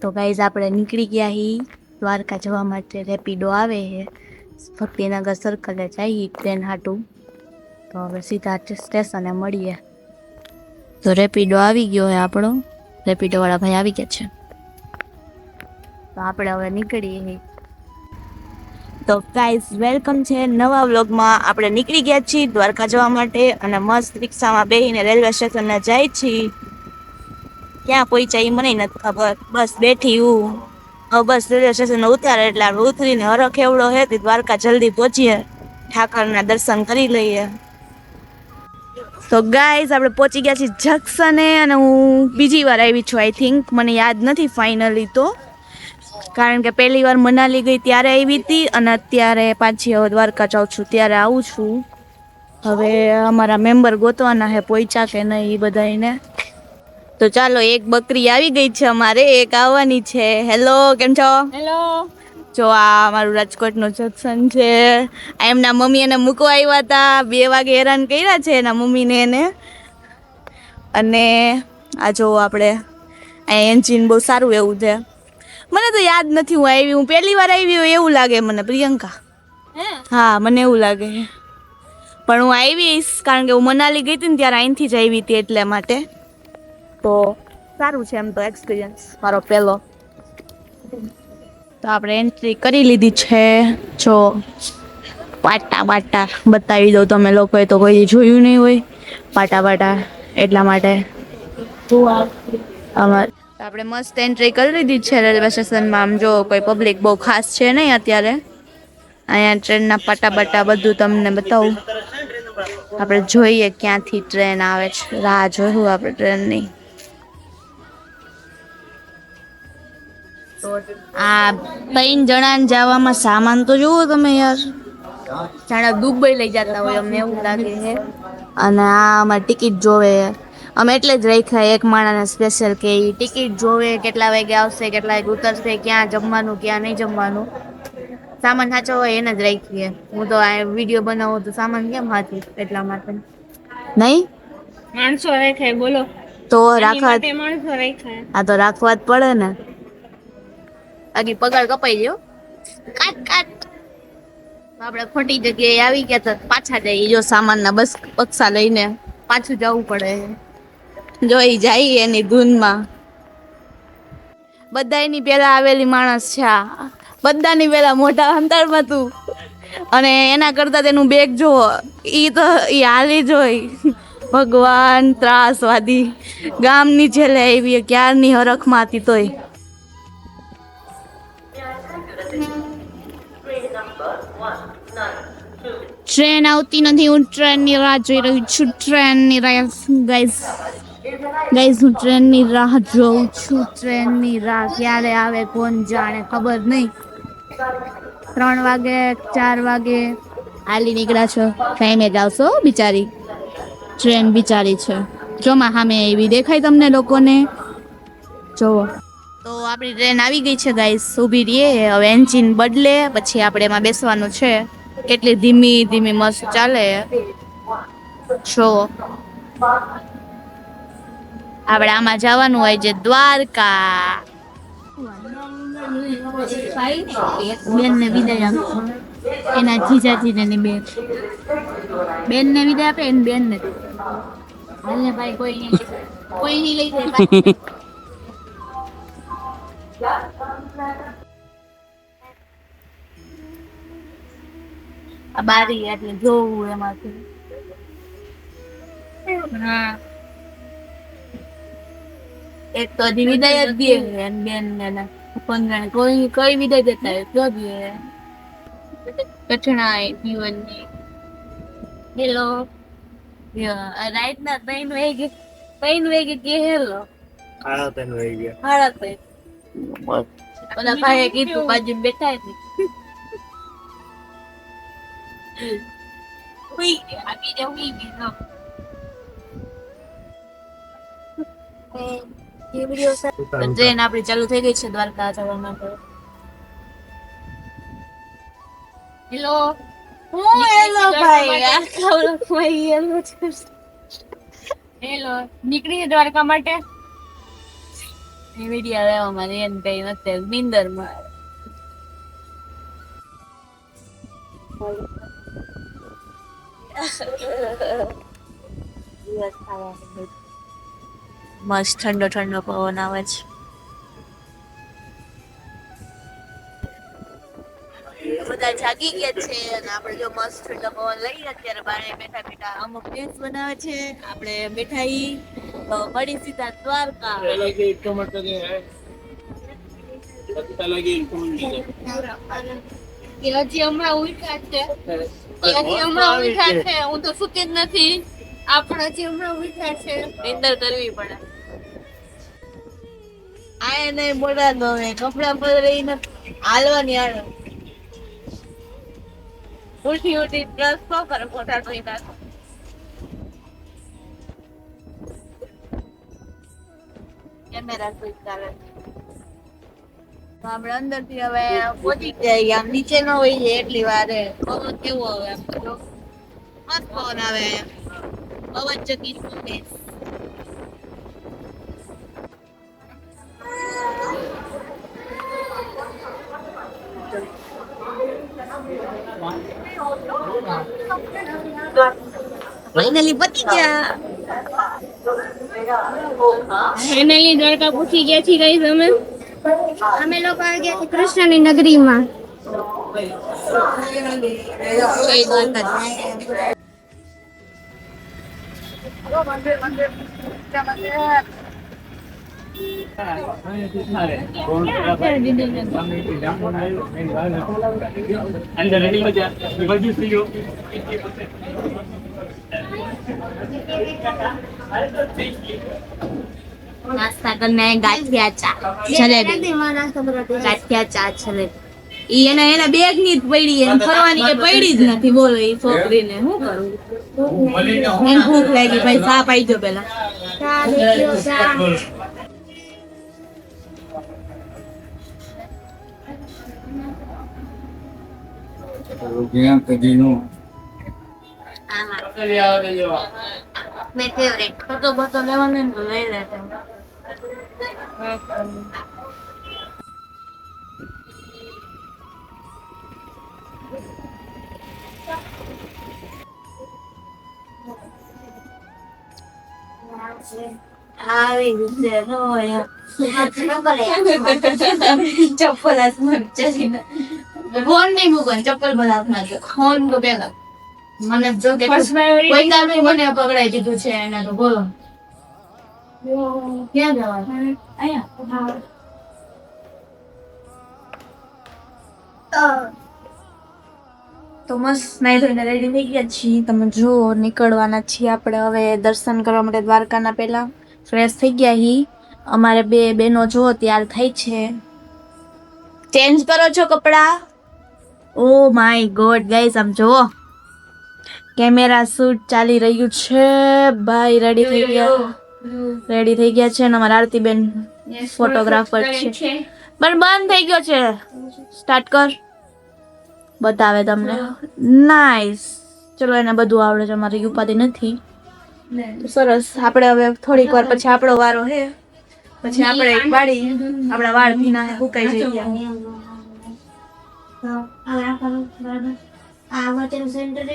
તો ગાઈઝ આપણે નીકળી ગયા હી દ્વારકા જવા માટે. રેપિડો આવે છે, ભક્તિનગર સર્કલે જઈએ ટ્રેન હાટું. તો હવે સીધા સ્ટેશને મળીએ. તો રેપિડો આવી ગયો છે આપણો, રેપિડો વાળા ભાઈ આવી ગયા છે. તો આપણે હવે નીકળીએ. તો ગાઈઝ વેલકમ છે નવા વ્લોગમાં. આપણે નીકળી ગયા છીએ દ્વારકા જવા માટે અને મસ્ત રિક્ષામાં બેસીને રેલવે સ્ટેશને જાય છીએ. ક્યાં પહોંચ્યા એ મને નથી ખબર. બસ બેઠી હું હવે. બસ રેલવે સ્ટેશન ઉતારે એટલે આપણે ઉતરીને હરખ એવડો હે દ્વારકા જલ્દી પહોંચીએ, ઠાકરના દર્શન કરી લઈએ. તો ગાઈઝ આપણે પહોંચી ગયા છીએ જંક્શને અને હું બીજી વાર આવી છું. આઈ થિંક, મને યાદ નથી ફાઇનલી તો, કારણ કે પહેલી વાર મનાલી ગઈ ત્યારે આવી હતી અને અત્યારે પાછી હવે દ્વારકા જાઉં છું ત્યારે આવું છું. હવે અમારા મેમ્બર ગોતવાના હે પહોંચ્યા કે નહીં એ બધાને. તો ચાલો, એક બકરી આવી ગઈ છે અમારે, એક આવવાની છે. હેલો, કેમ છો? હેલો. જો આ અમારું રાજકોટનું જંક્શન છે. એમના મમ્મી એને મૂકવા આવ્યા હતા, 2 વાગે હેરાન કર્યા છે એના મમ્મીને એને. અને આ જો આપણે આ એન્જિન બહુ સારું એવું છે. મને તો યાદ નથી હું આવી, હું પહેલી વાર આવી હોય એવું લાગે મને. પ્રિયંકા, હા મને એવું લાગે. પણ હું આવીશ કારણ કે હું મનાલી ગઈ હતી ને ત્યારે અહીંથી જ આવી હતી એટલે માટે. તો સારું છે એમ તો એક્સપિરિયન્સ મારો પહેલો. તો આપણે એન્ટ્રી કરી લીધી છે. જો પાટા બાટા બતાવી દઉં, તમે લોકોએ તો કોઈ જોયું નહીં હોય પાટા બાટા, એટલા માટે. આપણે મસ્ત એન્ટ્રી કરી લીધી છે રેલવે સ્ટેશનમાં. આમ જો કોઈ પબ્લિક બહુ ખાસ છે નહીં અત્યારે. અહીંયા ટ્રેનના પાટા બાટા બધું તમને બતાવું. આપણે જોઈએ ક્યાંથી ટ્રેન આવે છે, રાહ જોયું આપણે ટ્રેનની. આ 3 જણાને જવામાં સામાન તો જુઓ તમે યાર, જાણે દુબઈ લઈ જતા હોય અમને એવું લાગે છે. અને આ અમારી ટિકિટ જોવે, અમે એટલે જ રાખ્યા એક માણસને સ્પેશિયલ કે એ ટિકિટ જોવે, કેટલા વાગે આવશે, કેટલા વાગે ઉતરશે, ક્યાં જમવાનું ક્યાં નહીં જમવાનું. સામાન સાચો હોય એને જ રાખીએ. હું તો આ વિડીયો બનાવું તો સામાન કેમ સાચું, એટલા માટે નહીં. માણસો રાખાય બોલો તો રાખવા, માણસો રાખાય. આ તો રાખવા જ પડે ને. બાકી પગાર કપાઈ ગયો. કાટ કાટ. આપણે ખોટી જગ્યાએ આવી ગયા તો પાછા જઈએ. જો સામાનના બસ બક્સા લઈને પાછું જવું પડે. જોઈ જાય એની ધૂનમાં. બધાની પેલા આવેલી માણસ છે આ, બધાની પેલા મોટા અંતરમાં તું. અને એના કરતા તેનું બેગ જોવો, ઈ તો ઈ હાલી જોઈ. ભગવાન, ત્રાસવાદી. ગામની છેલ્લે એવી ક્યારની હરખમાં હતી તોય. ટ્રેન આવતી નથી, હું ટ્રેનની રાહ જોઈ રહી છું. ટ્રેનની રાહ ગાઈઝ, હું ટ્રેનની રાહ જોઉં છું. ટ્રેનની રાહ ક્યારે આવે કોણ જાણે, ખબર નહીં. 3 વાગે 4 વાગે હાલી નીકળ્યા છો, ટાઈમે જ આવશો બિચારી. ટ્રેન બિચારી છે. જોમાં સામે એવી દેખાય તમને લોકોને, જોવો. તો આપણી ટ્રેન આવી ગઈ છે ગાઈસ, ઊભી રહીએ. હવે એન્જિન બદલે પછી આપણે એમાં બેસવાનું છે. કેટલી ધીમી ધીમી મસ્ત ચાલે છો. આપણે આમાં જવાનું હોય છે દ્વારકા. બેન ને વિદાય આપો, એના જીજાજીને ની બેન ને વિદાય આપે એની બેન ને. હાલને ભાઈ, કોઈ નહીં લઈ જાય. આ બારી એટલે જોવું એમાંથી. હા, એક તો હજી વિદાય જ દે બેન ને કોઈ કઈ વિદાય દેતા હોય તો દે. કઠણાઈ જીવનની. હેલો, રાઈટ ના 3 વાગે કે હેલો. 3:30 વાગે. 3:30. ઓલા ભાઈએ કીધું બાજુ બેઠા છે. ઉઈ ગયા, બીજા ઉઈ ગયા. ટ્રેન આપણી ચાલુ થઈ ગઈ છે દ્વારકા જવા માટે. હેલો, હું હેલો ભાઈ, હેલો નીકળી દ્વારકા માટે. વિડીયો લેવામાં એને કઈ નથી નીંદરમાં મસ્ત ઠંડો ઠંડો પવન આવે છે. બધા જાગી ગયા છે અને આપણે જો મસ્ત ઠંડો પવન લઈએ અત્યારે બારે બેઠા બેઠા અમુક રીલ્સ બનાવે છે. આપણે બેઠા મળી સીધા દ્વારકા. હજી હમણાં ઉઠ્યા છે. હું તો સુતી જ નથી. આપણે હજી હમણાં ઉઠ્યા છે. નીંદર કરવી પડે. આ નહીં મોડા નો કપડા પર રહી નથી હાલવાની હાલો. ઉઠી ઉઠી પ્લસ કો કરે ફોટા જોઈ નાખો. કેમેરા સ્વિચ ચાલે. આપણે અંદર થી હવે પહોંચી જાય આમ નીચે ન હોય છે એટલી વારે પવન કેવો આવે આમ તો મસ્ત પવન આવે પવન ચકી સુંદર. ફાઇનલી પતી ગયા. ફાઇનલી દ્વારકા પૂછી ગયા છીએ ગાઈસ અમે લોકો આવી ગયા છીએ કૃષ્ણની નગરીમાં. નાસ્તા કરને ગાંઠિયા ચા જલેબી ગાંઠિયા ચા જલેબી ઈ એના બેગ ની જ પડી એને ફરવાની કે પડી જ નથી. બોલો એ છોકરીને શું કરું એને ભૂખ લાગી ભાઈ ચા પાઈ દો પેલા. મેં ફેવરેટ ફોટો બોટો લેવાનો ને તો લઈ લેતા. આવી રીતે હોય ચપ્પલ હાથમાં ચડીને ફોન નહીં મૂકવાનું ચપ્પલ બધા હાથમાં છે. ફોન તો પેલા મને જો કે કોઈ કામ મને પકડાઈ દીધું છે એને તો બોલો ક્યાં જવાનું અહીંયા. તો મસ્ત નાઈ ધોઈને રેડી થઈ ગયા છીએ. તમે જો નીકળવાના છીએ આપણે હવે દર્શન કરવા માટે દ્વારકાના. પહેલા ફ્રેશ થઈ ગયા હી. અમારે બે બેનો જો તૈયાર થઈ છે. ચેન્જ કરો છો કપડા. ઓ માય ગોડ ગાઈસ આમ જુઓ કેમેરા શૂટ ચાલી રહ્યું છે. ભાઈ રેડી થઈ ગયા છે અને અમારા આરતીબેન ફોટોગ્રાફર છે પણ બંધ થઈ ગયો છે. સ્ટાર્ટ કર બતાવે તમને. નાઈસ ચલો એને બધું આવડે છે અમારી ઉપાધિ નથી. તો સરસ આપણે હવે થોડીક વાર પછી આપણો વારો હે પછી આપણે વાળી આપણા વાળ ભીના સુકાઈ જઈએ. આ વચન સેન્ટર